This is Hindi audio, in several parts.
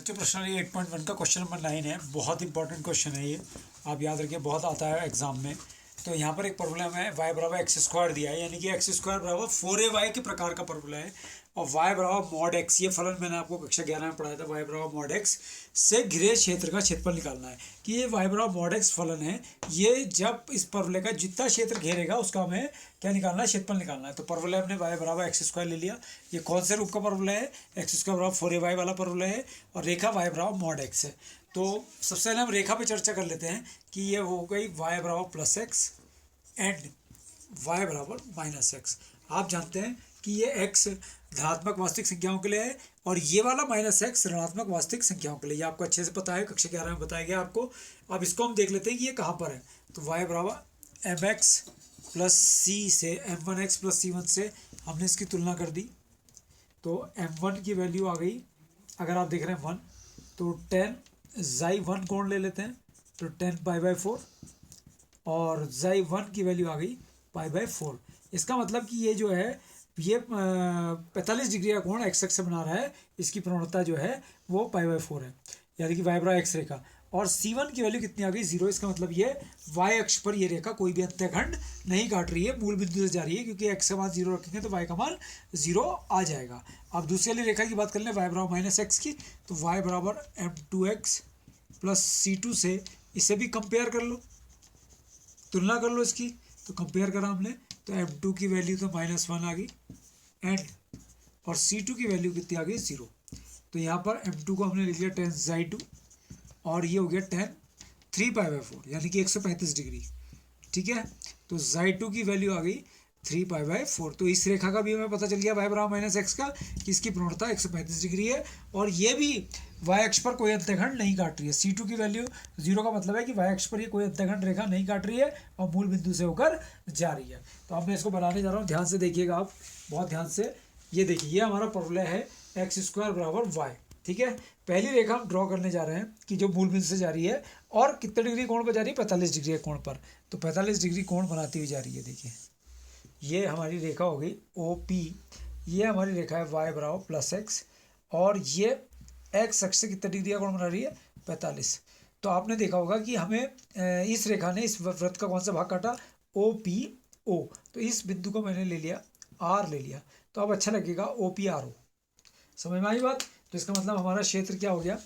बच्चों प्रश्न 8.1 का क्वेश्चन नंबर 9 है। बहुत इंपॉर्टेंट क्वेश्चन है ये, आप याद रखिए, बहुत आता है एग्जाम में। तो यहाँ पर एक प्रॉब्लम है, y बराबर एक्स स्क्वायर दिया है, यानी कि एक्स स्क्वायर बराबर 4a y के प्रकार का प्रॉब्लम है। और y बराबर मॉड x, ये फलन मैंने आपको कक्षा 11 में पढ़ाया था। y बराबर मॉड x से घिरे क्षेत्र का क्षेत्रफल निकालना है कि ये y बराबर मॉड x फलन है। ये जब इस परवलय का जितना क्षेत्र घेरेगा उसका हमें क्या निकालना है, क्षेत्रफल निकालना है। तो परवलय हमने y बराबर एक्स स्क्वायर ले लिया। ये कौन से रूप का परवलय है, एक्स स्क्वायर बराबर 4a y वाला परवलय है, और रेखा y बराबर मॉड x है। तो सबसे पहले हम रेखा पे चर्चा कर लेते हैं कि ये हो गई y बराबर प्लस एक्स एंड y बराबर माइनस एक्स। आप जानते हैं कि ये x धनात्मक वास्तविक संख्याओं के लिए है और ये वाला माइनस एक्स ऋणात्मक वास्तविक संख्याओं के लिए। ये आपको अच्छे से पता है, कक्षा 11 में बताया गया आपको। अब इसको हम देख लेते हैं कि ये कहाँ पर है। तो y बराबर एम एक्स प्लस सी से m1x प्लस c1 से हमने इसकी तुलना कर दी। तो m1 की वैल्यू आ गई, अगर आप देख रहे हैं 1, तो 10 xi1 कोण ले लेते हैं, तो 10 π/4 और xi1 की वैल्यू आ गई π/4। इसका मतलब कि ये जो है ये 45 डिग्री का कोण x अक्ष से बना रहा है। इसकी प्रवणता जो है वो π/4 है, यानी कि y बराबर x रेखा। और c1 की वैल्यू कितनी आ गई, 0। इसका मतलब ये y अक्ष पर ये रेखा कोई भी अंत्यखंड नहीं काट रही है, मूल बिंदु से जा रही है, क्योंकि x का मान 0 रखेंगे तो y का मान 0 आ जाएगा। अब दूसरी वाली रेखा की बात कर लें, y बराबर माइनस एक्स की, तो y बराबर m2x प्लस c2 से इसे भी कंपेयर कर लो, तुलना कर लो इसकी। तो कंपेयर करा हमने, तो m2 की वैल्यू तो -1 आ गई एंड और c2 की वैल्यू कितनी आ गई, 0। तो यहाँ पर m2 को हमने लिख लिया 10 xi2 और ये हो गया 10 3 π/4, यानी कि 135 डिग्री। ठीक है, तो xi2 की वैल्यू आ गई 3 π/4। तो इस रेखा का भी हमें पता चल गया y बराबर माइनस एक्स का कि इसकी प्रवणता 135 डिग्री है और ये भी y अक्ष पर कोई अंत्यखंड नहीं काट रही है। c2 की वैल्यू 0 का मतलब है कि y अक्ष पर ये कोई अंत्यखंड रेखा नहीं काट रही है और मूल बिंदु से होकर जा रही है। तो अब मैं इसको बनाने जा रहा हूँ, ध्यान से देखिएगा आप, बहुत ध्यान से। ये देखिए, ये हमारा परवलय है एक्स स्क्वायर बराबर y। ठीक है, पहली रेखा हम ड्रॉ करने जा रहे हैं कि जो मूल बिंदु से जा रही है और कितने डिग्री कोण पर जा रही है, 45 डिग्री के कोण पर। तो 45 डिग्री कोण बनाती हुई जा रही है। देखिए, ये हमारी रेखा हो गई OP। ये हमारी रेखा है y बराबर प्लस एक्स और ये x अक्ष से कितने डिग्री का कोण बना रही है, 45। तो आपने देखा होगा कि हमें इस रेखा ने इस वृत्त का कौन सा भाग काटा, OPO। तो इस बिंदु को मैंने ले लिया R ले लिया, तो अब अच्छा लगेगा OPRO। समझ में आई बात। तो इसका मतलब हमारा क्षेत्र क्या हो गया,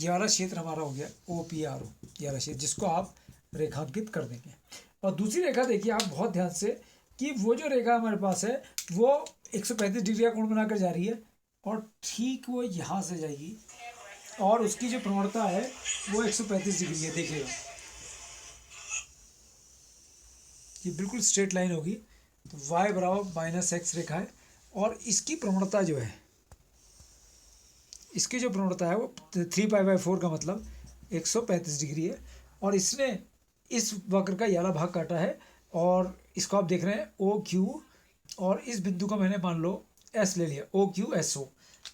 ये वाला क्षेत्र हमारा हो गया OPRO, ये वाला क्षेत्र, जिसको आप रेखांकित कर देंगे। और दूसरी रेखा देखिए आप बहुत ध्यान से कि वो जो रेखा हमारे पास है वो 135 डिग्री का कोण बनाकर जा रही है और ठीक वो यहाँ से जाएगी और उसकी जो प्रवणता है वो 135 डिग्री है। देखिएगा, ये बिल्कुल स्ट्रेट लाइन होगी। तो y बराबर माइनस एक्स रेखा है और इसकी प्रवणता जो है, इसकी जो प्रवणता है वो 3 π/4 का मतलब 135 डिग्री है। और इसने इस वक्र का ये वाला भाग काटा है और इसको आप देख रहे हैं OQ, और इस बिंदु का मैंने मान लो S ले लिया, OQSO।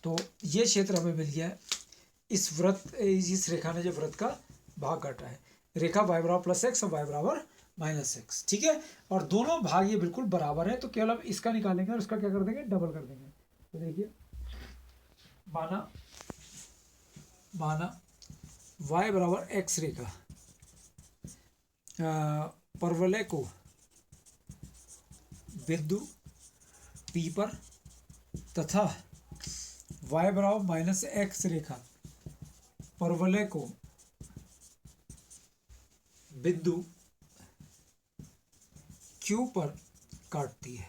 तो ये क्षेत्र हमें मिल गया है। इस वृत्त, इस रेखा ने जो वृत्त का भाग काटा है, रेखा y बराबर प्लस एक्स और y बराबर माइनस एक्स। ठीक है, और दोनों भाग ये बिल्कुल बराबर है, तो केवल हम इसका निकालेंगे और इसका क्या कर देंगे, डबल कर देंगे। तो देखिए, माना y बराबर एक्स रेखा परवलय को बिंदु P पर तथा y बराबर माइनस एक्स रेखा परवलय को बिंदु Q पर काटती है।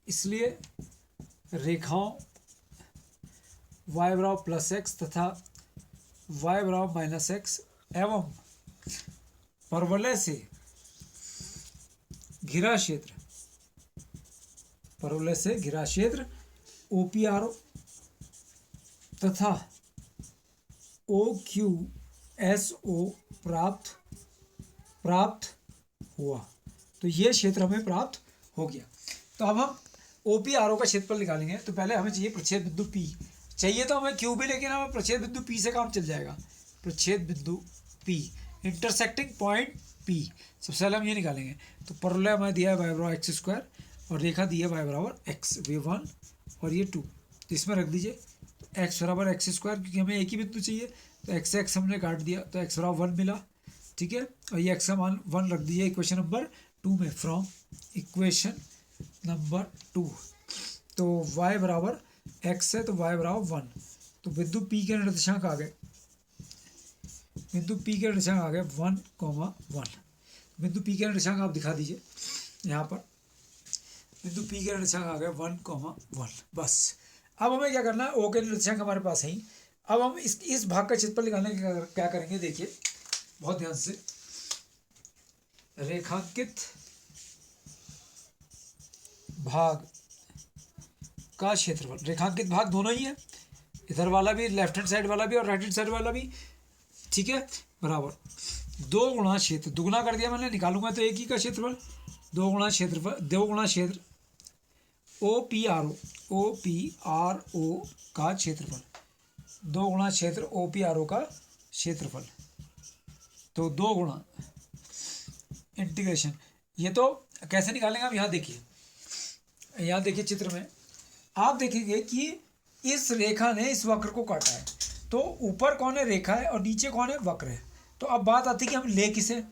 इसलिए रेखाओं y बराबर प्लस एक्स तथा y बराबर माइनस एक्स एवं परवलय से घिरा क्षेत्र, परवलय से घिरा क्षेत्र OPRO तथा OQSO प्राप्त हुआ। तो ये क्षेत्र हमें प्राप्त हो गया। तो अब हम OPRO का क्षेत्रफल निकालेंगे। तो पहले हमें चाहिए प्रच्छेद बिंदु P। चाहिए तो हमें Q भी, लेकिन हमें प्रच्छेद बिंदु P से काम चल जाएगा। प्रच्छेद बिंदु P, इंटरसेक्टिंग पॉइंट P, सबसे पहले हम ये निकालेंगे। तो परवलय हमें दिया है y बराबर एक्स स्क्वायर और रेखा दी है y बराबर x, वे 1 और ये 2, तो इसमें रख दीजिए। तो एक्स बराबर एक्स स्क्वायर, क्योंकि हमें एक ही बिंदु चाहिए, तो एक्स एक्स हमने काट दिया तो एक्स बराबर 1 मिला, ठीक है। और ये एक्स का मान 1 रख दीजिए इक्वेशन नंबर 2 में, फ्रॉम इक्वेशन नंबर 2। तो y बराबर x है तो y बराबर 1, तो बिंदु P के निर्देशांक आ गए, बिंदु P के निर्देशांक आ गए 1,1। बिंदु P के निर्देशांक आप दिखा दीजिए यहाँ पर, बिंदु P के निर्देशांक आ गए 1,1। बस अब हमें क्या करना है, O के निर्देशांक हमारे पास है ही। अब हम इस भाग का क्षेत्रफल निकालने के क्या करेंगे, देखिए बहुत ध्यान से। रेखांकित भाग का क्षेत्रफल, रेखांकित भाग दोनों ही है, इधर वाला भी, लेफ्ट हैंड साइड वाला भी और राइट हैंड साइड वाला भी, ठीक है, बराबर 2 गुणा क्षेत्र, दुगुना कर दिया मैंने, निकालूंगा तो एक ही का क्षेत्रफल, 2 गुणा क्षेत्रफल, 2 गुणा क्षेत्र OPRO का क्षेत्रफल, 2 गुणा क्षेत्र OPRO का क्षेत्रफल, तो 2 गुणा इंटीग्रेशन। ये तो कैसे निकालेंगे आप, यहाँ देखिए, यहाँ देखिए चित्र में आप देखेंगे कि इस रेखा ने इस वक्र को काटा है, तो ऊपर कौन है, रेखा है, और नीचे कौन है, वक्र है। तो अब बात आती है कि हम ले किसे,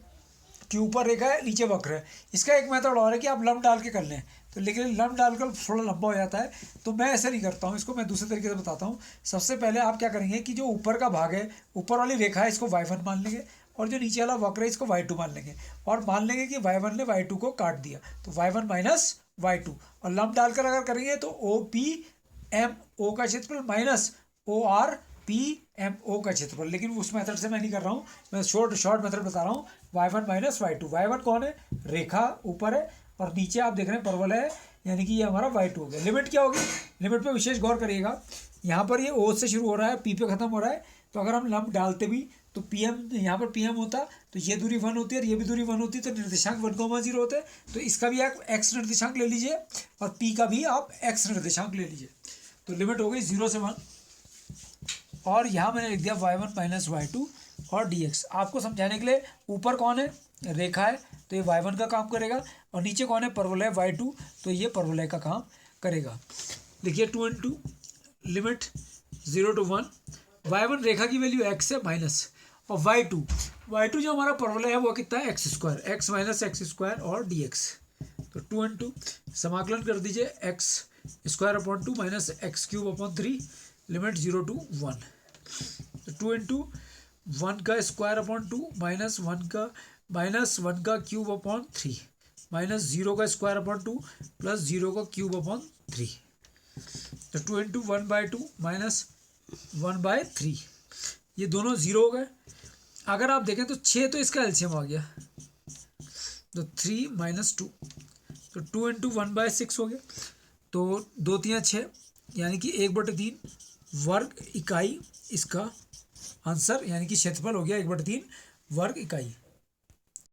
कि ऊपर रेखा है नीचे वक्र है। इसका एक मेथड और है कि आप लंब डाल के कर लें, तो लेकिन लंब डालकर थोड़ा लंबा हो जाता है, तो मैं ऐसे नहीं करता हूँ, इसको मैं दूसरे तरीके से बताता हूँ। सबसे पहले आप क्या करेंगे कि जो ऊपर का भाग है, ऊपर वाली रेखा है, इसको y1 मान लेंगे, और जो नीचे वाला वक्र है इसको y2 मान लेंगे, और मान लेंगे कि y1 ने y2 को काट दिया, तो y1 माइनस y2, और लंब डालकर अगर करेंगे तो OPMO का क्षेत्रफल माइनस ORPMO का क्षेत्रफल। लेकिन उस मेथड से मैं नहीं कर रहा हूँ, मैं शॉर्ट मेथड बता रहा हूँ, y1 माइनस y2। y1 कौन है, रेखा ऊपर है, और नीचे आप देख रहे हैं परवलय है, यानी कि ये हमारा y2 हो गया। लिमिट क्या होगी, लिमिट पे विशेष गौर करिएगा, यहाँ पर ये O से शुरू हो रहा है, P पे खत्म हो रहा है, तो अगर हम लंब डालते भी तो PM, यहाँ पर PM होता, तो ये दूरी 1 होती है और ये भी दूरी 1 होती है, तो निर्देशांक 1,0 होते हैं, तो इसका भी आप x निर्देशांक ले लीजिए और P का भी आप x निर्देशांक ले लीजिए, तो लिमिट हो गई 0 से 1। और यहाँ मैंने लिख दिया y1 माइनस y2 और dx। आपको समझाने के लिए, ऊपर कौन है, रेखा है, तो ये y1 का काम करेगा, और नीचे कौन है, परवलय y2, तो ये परवलय का काम करेगा। देखिए 2 into लिमिट 0 to 1, y1 रेखा की वैल्यू x है माइनस, और y2 जो हमारा परवलय है वो कितना है, x square, x minus x square और dx। तो 2 into समाकलन कर दीजिए, x square upon 2 minus x cube upon 3, limit 0 to 1। तो 2 into 1 का स्क्वायर अपॉन 2 माइनस 1 का क्यूब अपॉन 3 माइनस 0 का स्क्वायर अपॉन 2 प्लस 0 का क्यूब अपॉन 3। तो 2 into 1/2 माइनस 1/3, ये दोनों 0 हो गए। अगर आप देखें तो 6 तो इसका एलसीएम आ गया, तो 3 माइनस 2, तो 2 into 1/6 हो गया, तो 2 3 6, यानी कि 1/3 वर्ग इकाई इसका आंसर, यानी कि क्षेत्रफल हो गया 1/3 वर्ग इकाई।